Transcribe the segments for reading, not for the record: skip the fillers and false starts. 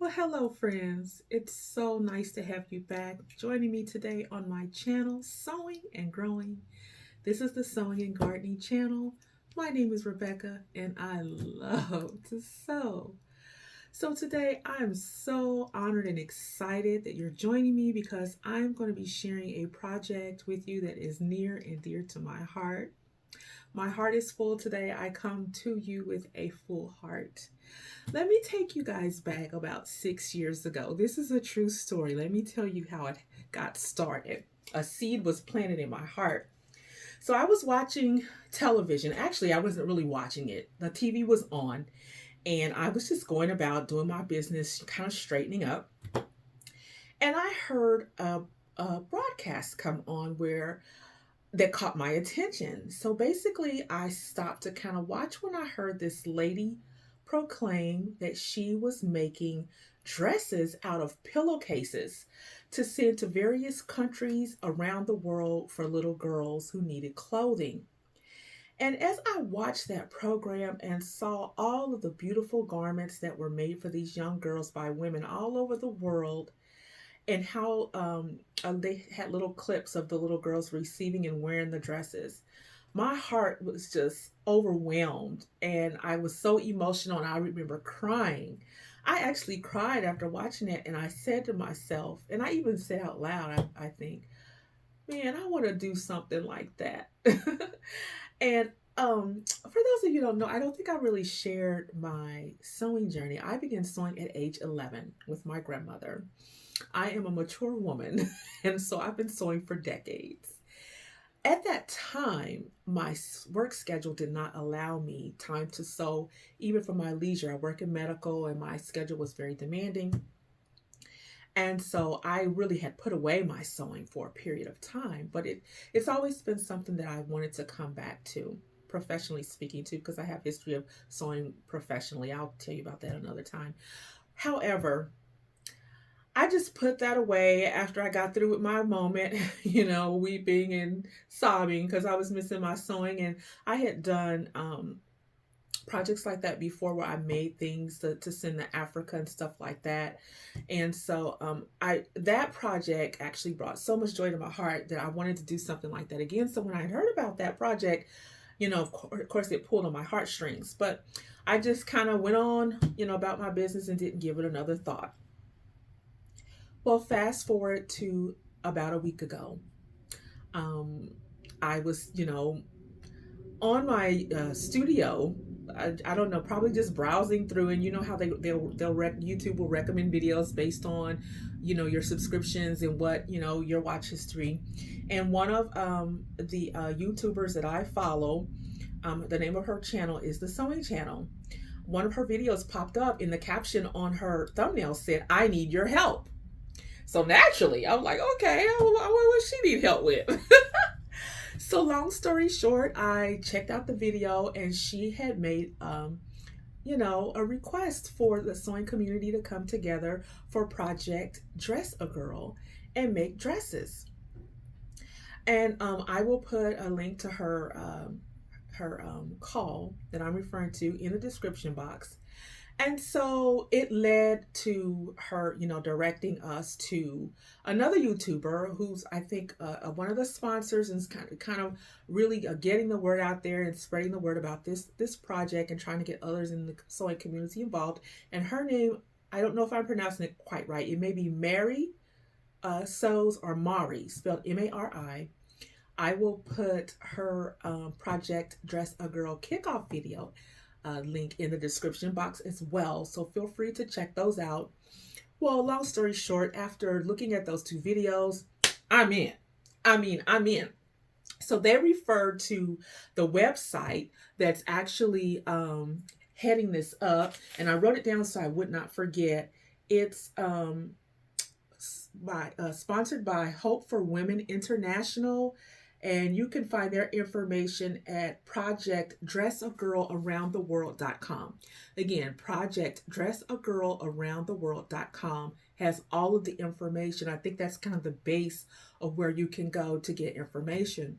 Well, hello, friends. It's so nice to have you back joining me today on my channel, Sewing and Growing. This is the Sewing and Gardening channel. My name is Rebecca, and I love to sew. So, today I am so honored and excited that you're joining me because I'm going to be sharing a project with you that is near and dear to my heart. My heart is full today. I come to you with a full heart. Let me take you guys back about 6 years ago. This is a true story. Let me tell you how it got started. A seed was planted in my heart. So I was watching television. Actually, I wasn't really watching it. The TV was on, and I was just going about doing my business, kind of straightening up. And I heard a broadcast come on where that caught my attention. So basically, I stopped to kind of watch when I heard this lady proclaim that she was making dresses out of pillowcases to send to various countries around the world for little girls who needed clothing. And as I watched that program and saw all of the beautiful garments that were made for these young girls by women all over the world, and how they had little clips of the little girls receiving and wearing the dresses. My heart was just overwhelmed and I was so emotional, and I remember crying. I actually cried after watching it, and I said to myself, and I even said out loud, I think, man, I want to do something like that. And for those of you who don't know, I don't think I really shared my sewing journey. I began sewing at age 11 with my grandmother. I am a mature woman, and so I've been sewing for decades. At that time, my work schedule did not allow me time to sew, even for my leisure. I work in medical, and my schedule was very demanding. And so I really had put away my sewing for a period of time, but it's always been something that I wanted to come back to, professionally speaking, too, because I have history of sewing professionally. I'll tell you about that another time. However, I just put that away after I got through with my moment, weeping and sobbing because I was missing my sewing. And I had done projects like that before where I made things to send to Africa and stuff like that. And so I that project actually brought so much joy to my heart that I wanted to do something like that again. So when I heard about that project, of course it pulled on my heartstrings. But I just kind of went on, about my business and didn't give it another thought. Well, fast forward to about a week ago. Um, I was, on my studio. I don't know, probably just browsing through, and you know how YouTube will recommend videos based on, your subscriptions and what your watch history. And one of the YouTubers that I follow, the name of her channel is the Sewing Channel. One of her videos popped up, in the caption on her thumbnail said, "I need your help." So naturally, I was like, okay, what she need help with? So long story short, I checked out the video, and she had made, a request for the sewing community to come together for Project Dress a Girl and make dresses. And I will put a link to her call that I'm referring to in the description box. And so it led to her, directing us to another YouTuber who's, I think, one of the sponsors, and is kind of really getting the word out there and spreading the word about this project and trying to get others in the sewing community involved. And her name, I don't know if I'm pronouncing it quite right. It may be Mary Sews, or Mari, spelled Mari. I will put her Project Dress a Girl kickoff video link in the description box as well. So feel free to check those out. Well, long story short, after looking at those two videos, I'm in. I'm in. So they referred to the website that's actually heading this up, and I wrote it down so I would not forget. It's sponsored by Hope for Women International, and you can find their information at projectdressagirlaroundtheworld.com. Again, projectdressagirlaroundtheworld.com has all of the information. I think that's kind of the base of where you can go to get information.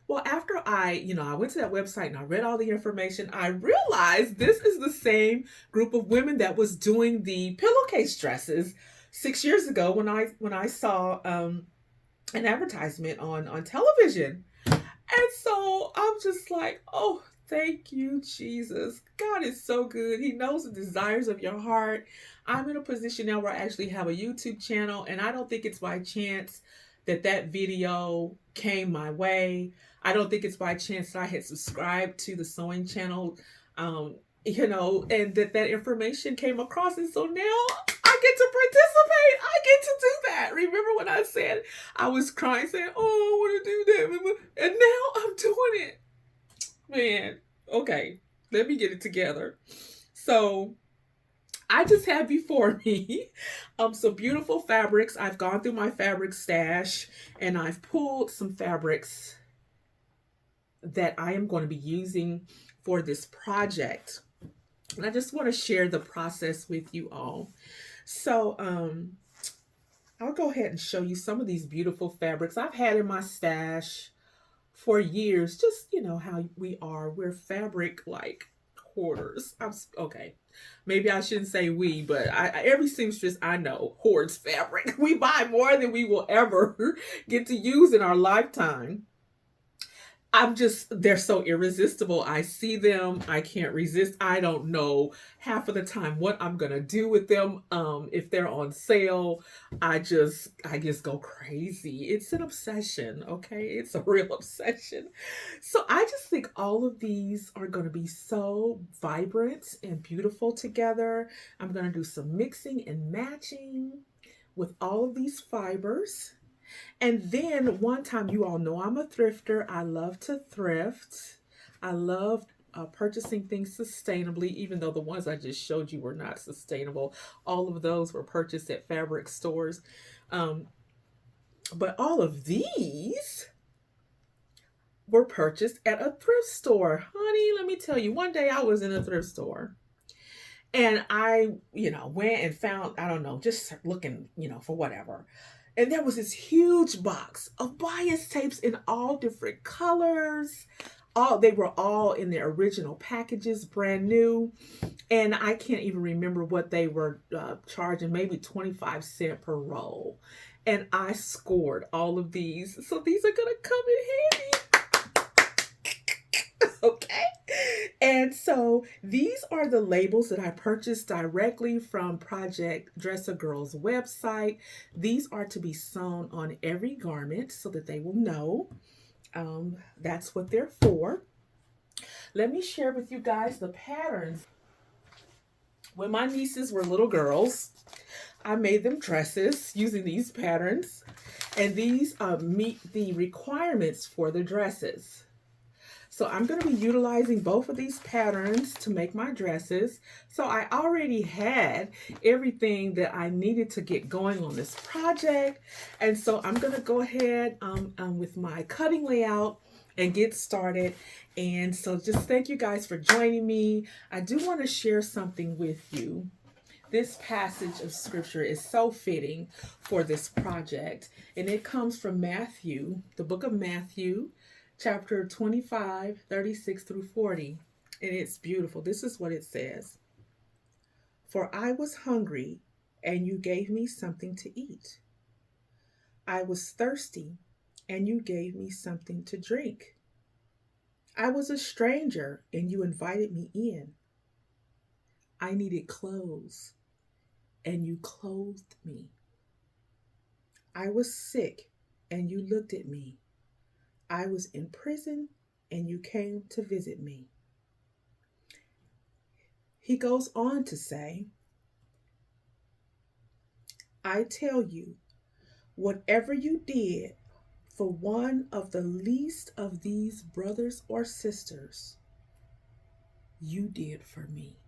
Well, after I went to that website and I read all the information, I realized this is the same group of women that was doing the pillowcase dresses 6 years ago when I saw an advertisement on television. And so I'm just like, oh, thank you, Jesus. God is so good. He knows the desires of your heart. I'm in a position now where I actually have a YouTube channel, and I don't think it's by chance that video came my way. I don't think it's by chance that I had subscribed to the sewing channel, and that information came across. And so now I get to participate. I get to do that. Remember when I said I was crying, saying, "Oh, I want to do that," and now I'm doing it. Man, okay, let me get it together. So I just have before me some beautiful fabrics. I've gone through my fabric stash and I've pulled some fabrics that I am going to be using for this project. And I just want to share the process with you all. So I'll go ahead and show you some of these beautiful fabrics I've had in my stash for years. Just, how we are. We're fabric like hoarders. Okay. Maybe I shouldn't say we, but every seamstress I know hoards fabric. We buy more than we will ever get to use in our lifetime. They're so irresistible. I see them, I can't resist. I don't know half of the time what I'm gonna do with them. If they're on sale, I just go crazy. It's an obsession, okay? It's a real obsession. So I just think all of these are gonna be so vibrant and beautiful together. I'm gonna do some mixing and matching with all of these fibers. And then one time, you all know I'm a thrifter. I love to thrift. I love purchasing things sustainably, even though the ones I just showed you were not sustainable. All of those were purchased at fabric stores. But all of these were purchased at a thrift store. Honey, let me tell you, one day I was in a thrift store. And I, went and found, I don't know, just looking, for whatever. And there was this huge box of bias tapes in all different colors. They were all in their original packages, brand new. And I can't even remember what they were charging, maybe 25 cents per roll. And I scored all of these. So these are going to come in handy. Okay. And so these are the labels that I purchased directly from Project Dress a Girl's website. These are to be sewn on every garment so that they will know that's what they're for. Let me share with you guys the patterns. When my nieces were little girls, I made them dresses using these patterns, and these meet the requirements for the dresses. So I'm going to be utilizing both of these patterns to make my dresses. So I already had everything that I needed to get going on this project. And so I'm going to go ahead with my cutting layout and get started. And so just thank you guys for joining me. I do want to share something with you. This passage of scripture is so fitting for this project. And it comes from Matthew, the book of Matthew, chapter 25, 36 through 40. And it's beautiful. This is what it says. For I was hungry, and you gave me something to eat. I was thirsty, and you gave me something to drink. I was a stranger, and you invited me in. I needed clothes, and you clothed me. I was sick, and you looked at me. I was in prison, and you came to visit me. He goes on to say, I tell you, whatever you did for one of the least of these brothers or sisters, you did for me.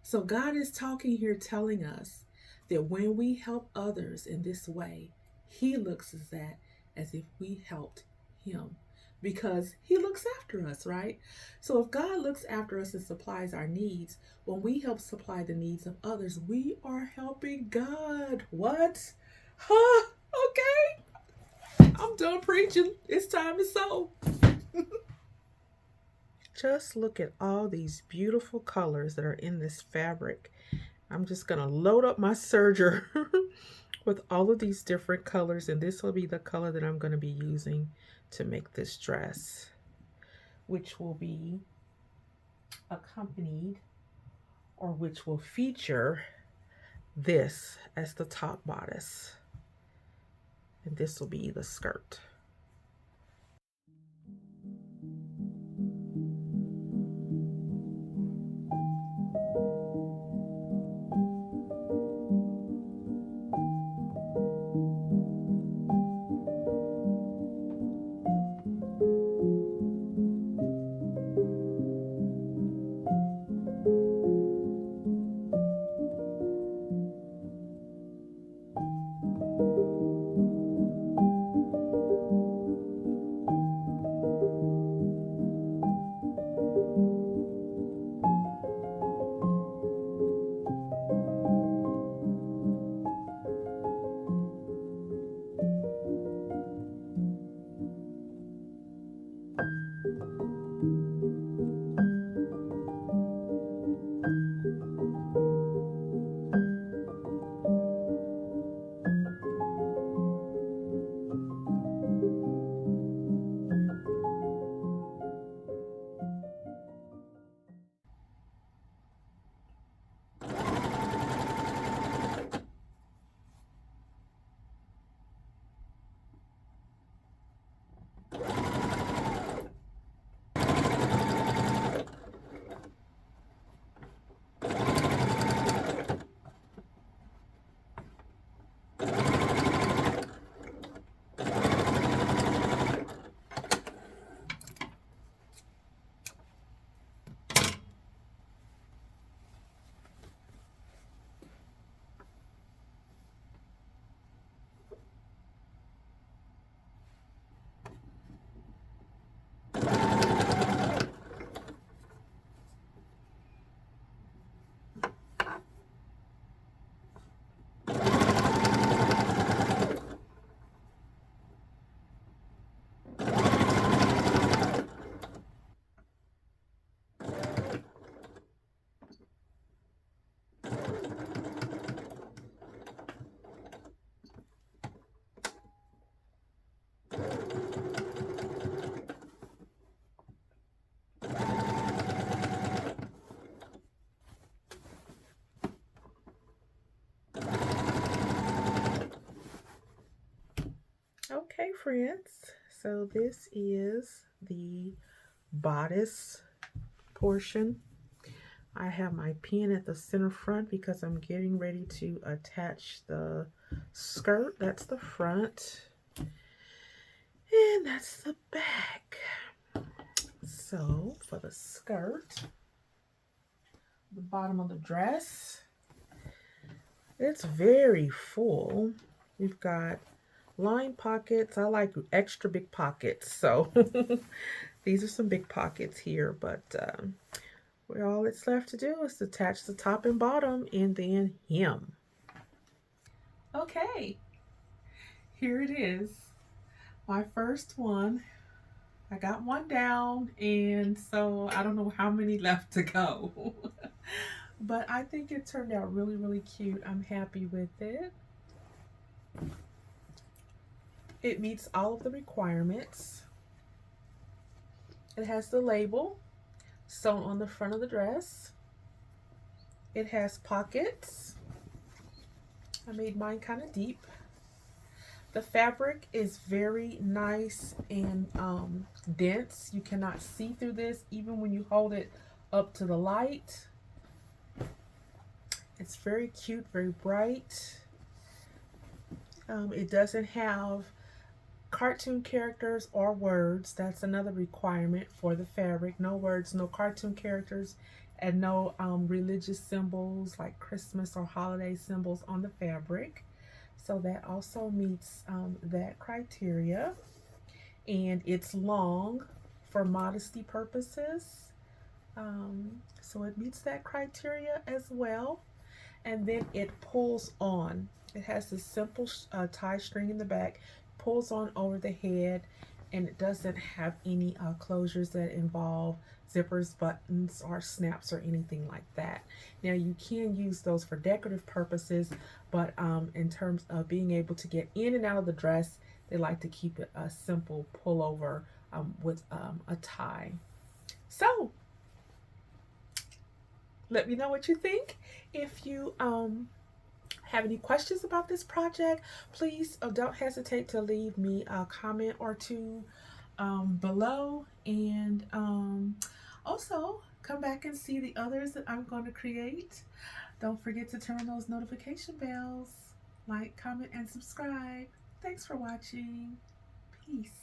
So God is talking here, telling us that when we help others in this way, He looks at that as if we helped Him, because He looks after us, right? So if God looks after us and supplies our needs, when we help supply the needs of others, we are helping God. What? Huh? Okay. I'm done preaching. It's time to sew. just look at all these beautiful colors that are in this fabric. I'm just gonna load up my serger with all of these different colors, and this will be the color that I'm gonna be using to make this dress, which will be accompanied, or which will feature this as the top bodice, and this will be the skirt. Okay, friends, so this is the bodice portion. I have my pin at the center front because I'm getting ready to attach the skirt. That's the front, and that's the back. So for the skirt, the bottom of the dress, it's very full. We've got line pockets. I like extra big pockets, so these are some big pockets here, but all it's left to do is attach the top and bottom and then hem. Okay, here it is, my first one. I got one down, and so I don't know how many left to go. But I think it turned out really, really cute. I'm happy with it. It meets all of the requirements. It has the label sewn on the front of the dress. It has pockets. I made mine kind of deep. The fabric is very nice and dense. You cannot see through this even when you hold it up to the light. It's very cute, very bright. It doesn't have cartoon characters or words. That's another requirement for the fabric. No words, no cartoon characters, and no religious symbols like Christmas or holiday symbols on the fabric. So that also meets that criteria. And it's long for modesty purposes. So it meets that criteria as well. And then it pulls on. It has this simple tie string in the back, pulls on over the head, and it doesn't have any closures that involve zippers, buttons, or snaps or anything like that. Now you can use those for decorative purposes, but in terms of being able to get in and out of the dress, they like to keep it a simple pullover with a tie. So let me know what you think. If you have any questions about this project, please don't hesitate to leave me a comment or two below. And also, come back and see the others that I'm going to create. Don't forget to turn on those notification bells. Like, comment, and subscribe. Thanks for watching. Peace.